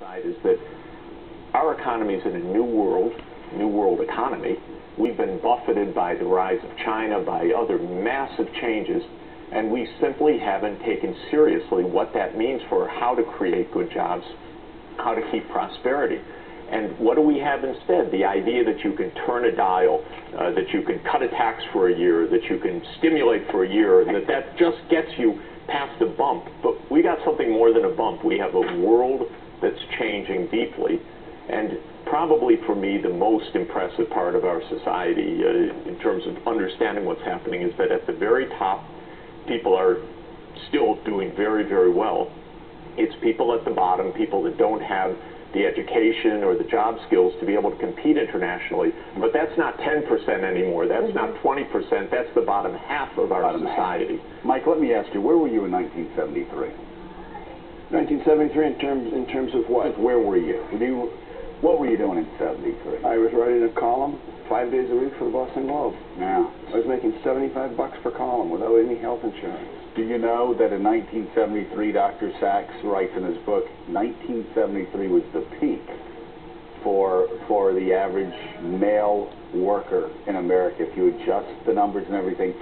side is that our economy is in a new world economy. We've been buffeted by the rise of China, by other massive changes, and we simply haven't taken seriously what that means for how to create good jobs, how to keep prosperity. And what do we have instead? The idea that you can turn a dial, that you can cut a tax for a year, that you can stimulate for a year, and that just gets you past a bump. But we got something more than a bump. We have a world that's changing deeply. And probably for me, the most impressive part of our society in terms of understanding what's happening is that at the very top, people are still doing very, very well. It's people at the bottom, people that don't have the education or the job skills to be able to compete internationally. But that's not 10% anymore. That's not 20%. That's the bottom half of our society. Mike, let me ask you, where were you in 1973? 1973 in terms of what? Where were you? What were you doing in 73? I was writing a column 5 days a week for the Boston Globe. Yeah. I was making $75 per column without any health insurance. Do you know that in 1973, Dr. Sachs writes in his book, 1973 was the peak for the average male worker in America. If you adjust the numbers and everything,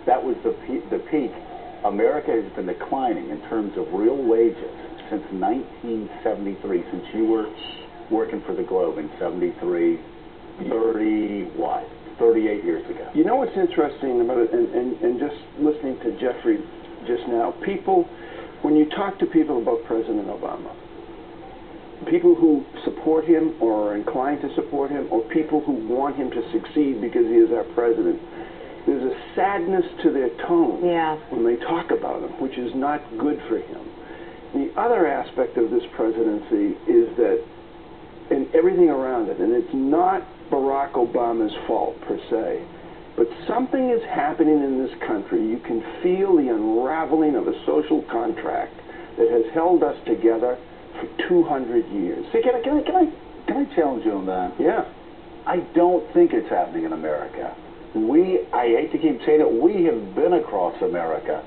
that was the peak. America has been declining in terms of real wages since 1973, since you were working for the Globe in 73, 38 years ago. You know what's interesting about it, and just listening to Jeffrey just now, when you talk to people about President Obama, people who support him or are inclined to support him, or people who want him to succeed because he is our president, there's a sadness to their tone when they talk about him, which is not good for him. The other aspect of this presidency is that, and everything around it, and it's not Barack Obama's fault per se, but something is happening in this country. You can feel the unraveling of a social contract that has held us together for 200 years. See, can I challenge you on that? Yeah. I don't think it's happening in America. I hate to keep saying it, we have been across America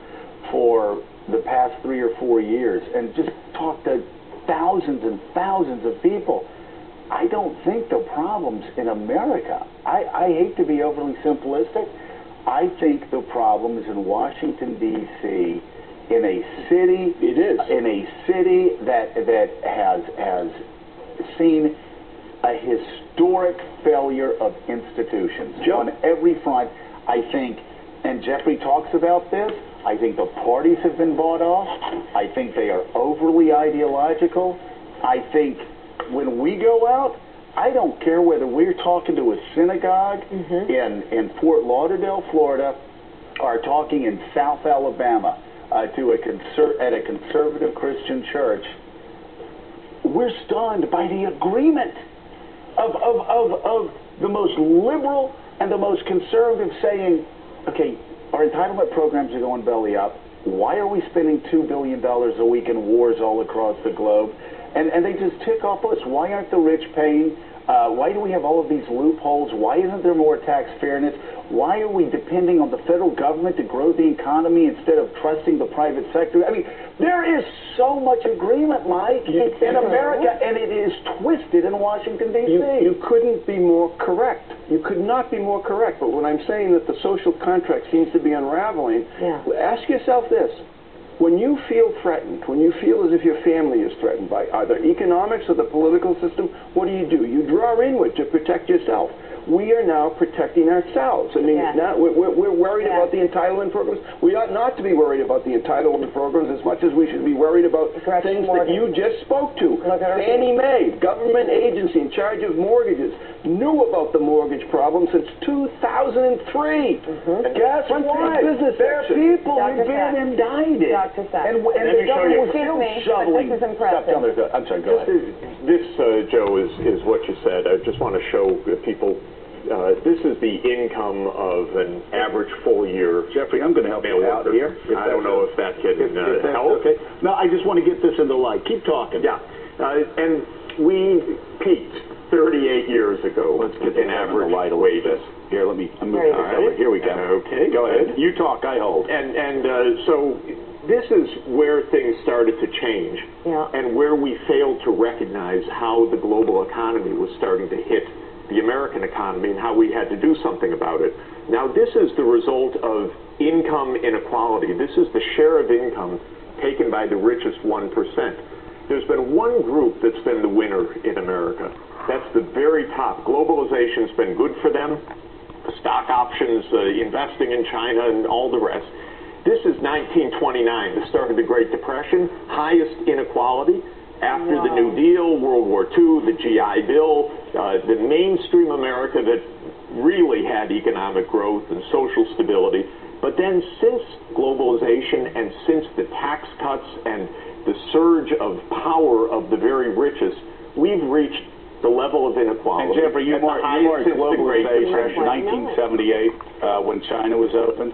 for the past 3 or 4 years and just talked to thousands and thousands of people. I don't think the problem's in America. I hate to be overly simplistic. I think the problem is in Washington, D.C., in a city. It is. In a city that has seen a historic failure of institutions on every front. I think, and Jeffrey talks about this, I think the parties have been bought off. I think they are overly ideological. I think when we go out, I don't care whether we're talking to a synagogue in Fort Lauderdale, Florida, or talking in South Alabama at a conservative Christian church. We're stunned by the agreement of the most liberal and the most conservative saying, okay, our entitlement programs are going belly up. Why are we spending $2 billion a week in wars all across the globe? And they just tick off us. Why aren't the rich paying? Why do we have all of these loopholes? Why isn't there more tax fairness? Why are we depending on the federal government to grow the economy instead of trusting the private sector? I mean, there is so much agreement, Mike, in America, and it is twisted in Washington, D.C. You couldn't be more correct. You could not be more correct. But when I'm saying that the social contract seems to be unraveling, ask yourself this. When you feel threatened, when you feel as if your family is threatened by either economics or the political system, what do? You draw inward to protect yourself. We are now protecting ourselves. I mean, now we're worried about the entitlement programs. We ought not to be worried about the entitlement programs as much as we should be worried about things that you just spoke to. Fannie Mae, government agency in charge of mortgages, knew about the mortgage problem since 2003. Guess what? There are people who've been indicted. Dr. Sachs. And the government was still shoveling this is impressive. stuff. I'm sorry, go ahead. This, Joe, is what you said. I just want to show people. This is the income of an average full year. Jeffrey, I'm going to help you out here. I don't know if that can help. Okay. No, I just want to get this in the light. Keep talking. Yeah. And we peaked 38 years ago in average wages. Here, let me move this over. Here we go. Okay. Go ahead. You talk, I hold. And so this is where things started to change, Yeah. and where we failed to recognize how the global economy was starting to hit the American economy and how we had to do something about it. Now, this is the result of income inequality. This is the share of income taken by the richest 1%. There's been one group that's been the winner in America. That's the very top. Globalization's been good for them. Stock options, investing in China, and all the rest. This is 1929, the start of the Great Depression, highest inequality. After the New Deal, World War II, the GI Bill, the mainstream America that really had economic growth and social stability. But then since globalization and since the tax cuts and the surge of power of the very richest, we've reached the level of inequality. And Jeffrey, you marked globalization 1978 when China was open.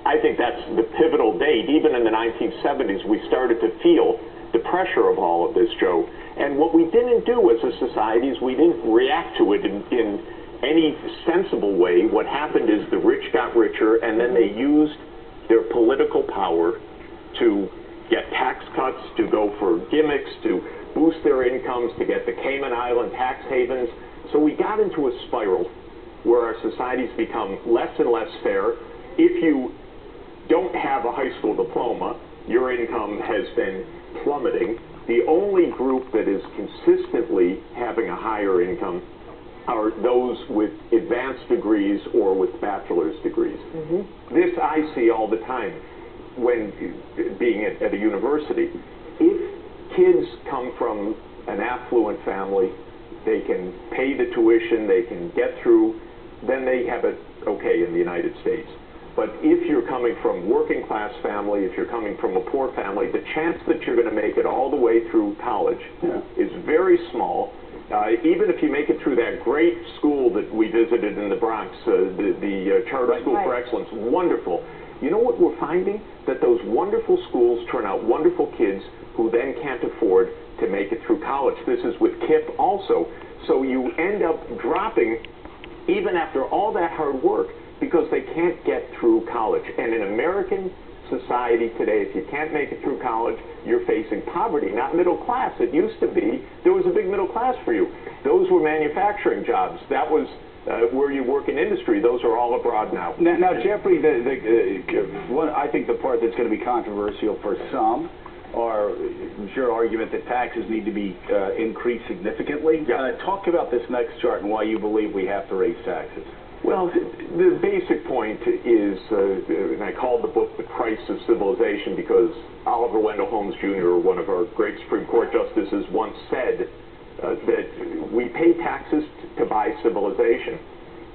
I think that's the pivotal date. Even in the 1970s, we started to feel the pressure of all of this, Joe. And what we didn't do as a society is we didn't react to it in any sensible way. What happened is the rich got richer, and then they used their political power to get tax cuts, to go for gimmicks, to boost their incomes, to get the Cayman Island tax havens. So we got into a spiral where our societies become less and less fair. If you don't have a high school diploma, your income has been plummeting. The only group that is consistently having a higher income are those with advanced degrees or with bachelor's degrees. This I see all the time when being at a university. If kids come from an affluent family, they can pay the tuition, they can get through, then they have it okay in the United States. But if you're coming from working class family, if you're coming from a poor family, the chance that you're going to make it all the way through college is very small. Even if you make it through that great school that we visited in the Bronx, the Charter School for Excellence, wonderful. You know what we're finding? That those wonderful schools turn out wonderful kids who then can't afford to make it through college. This is with KIPP also. So you end up dropping, even after all that hard work, because they can't get through college. And in American society today, if you can't make it through college, you're facing poverty, not middle class. It used to be there was a big middle class for you. Those were manufacturing jobs. That was where you work in industry. Those are all abroad now. Now Jeffrey, I think the part that's going to be controversial for some are, I'm sure, argument that taxes need to be increased significantly. Talk about this next chart and why you believe we have to raise taxes. Well, the basic point is, and I called the book The Price of Civilization because Oliver Wendell Holmes Jr., one of our great Supreme Court justices, once said that we pay taxes to buy civilization.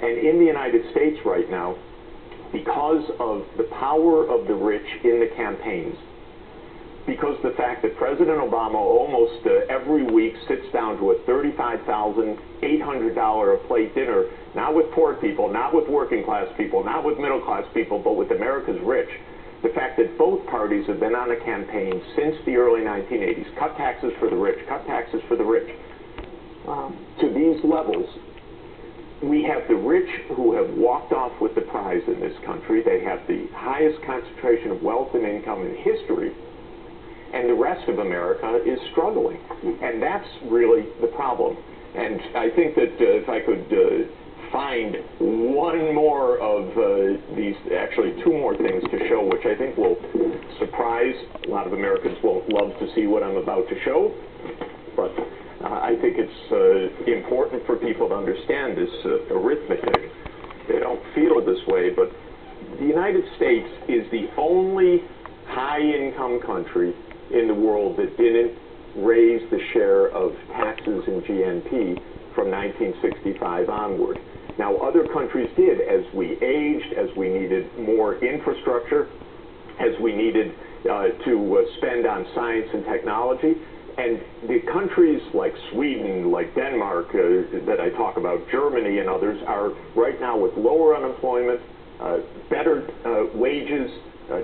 And in the United States right now, because of the power of the rich in the campaigns, because the fact that President Obama almost every week sits down to a $35,800 a plate dinner, not with poor people, not with working class people, not with middle class people, but with America's rich. The fact that both parties have been on a campaign since the early 1980s, cut taxes for the rich, cut taxes for the rich. To these levels, we have the rich who have walked off with the prize in this country. They have the highest concentration of wealth and income in history. And the rest of America is struggling. And that's really the problem. And I think that if I could find one more of these, actually two more things to show, which I think will surprise. A lot of Americans won't love to see what I'm about to show, but I think it's important for people to understand this arithmetic. They don't feel it this way, but the United States is the only high-income country in the world that didn't raise the share of taxes in GNP from 1965 onward. Now, other countries did as we aged, as we needed more infrastructure, as we needed to spend on science and technology. And the countries like Sweden, like Denmark, that I talk about, Germany and others, are right now with lower unemployment, better wages,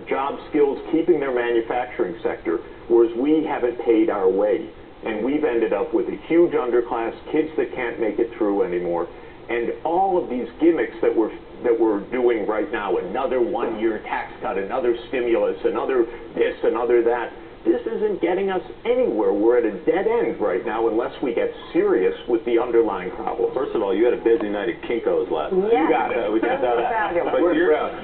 job skills, keeping their manufacturing sector, whereas we haven't paid our way. And we've ended up with a huge underclass, kids that can't make it through anymore. And all of these gimmicks that we're doing right now, another one-year tax cut, another stimulus, another this, another that, this isn't getting us anywhere. We're at a dead end right now unless we get serious with the underlying problem. First of all, you had a busy night at Kinko's last night. Yes. You got it. We can tell that. Fabulous.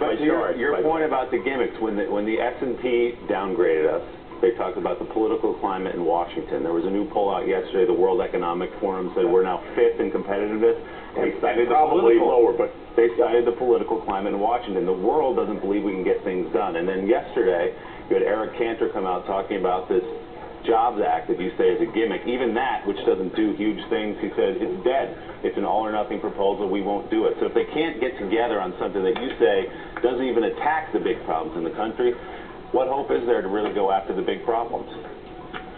But your point about the gimmicks, when the S&P downgraded us, they talked about the political climate in Washington. There was a new poll out yesterday. The World Economic Forum said we're now 5th in competitiveness. They cited probably lower, but they cited the political climate in Washington. The world doesn't believe we can get things done. And then yesterday, you had Eric Cantor come out talking about this Jobs Act that you say is a gimmick. Even that, which doesn't do huge things, he said it's dead. It's an all-or-nothing proposal. We won't do it. So if they can't get together on something that you say doesn't even attack the big problems in the country, what hope is there to really go after the big problems?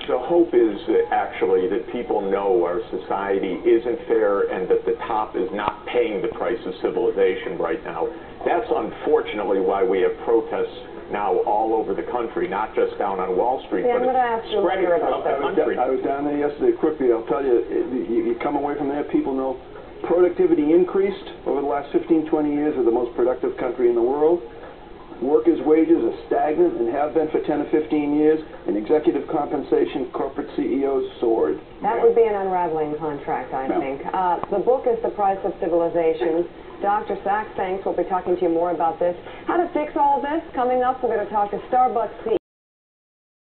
The hope is actually that people know our society isn't fair and that the top is not paying the price of civilization right now. That's unfortunately why we have protests now all over the country, not just down on Wall Street, Yeah, but it's spreading throughout the country. I was down there yesterday quickly. I'll tell you, you come away from there, people know productivity increased over the last 15, 20 years. We're the most productive country in the world. Workers' wages are stagnant and have been for 10 or 15 years, and executive compensation, corporate CEOs soared. That would be an unraveling contract, I think. The book is The Price of Civilization. Dr. Sachs, thanks. We'll be talking to you more about this. How to fix all this? Coming up, we're going to talk to Starbucks CEO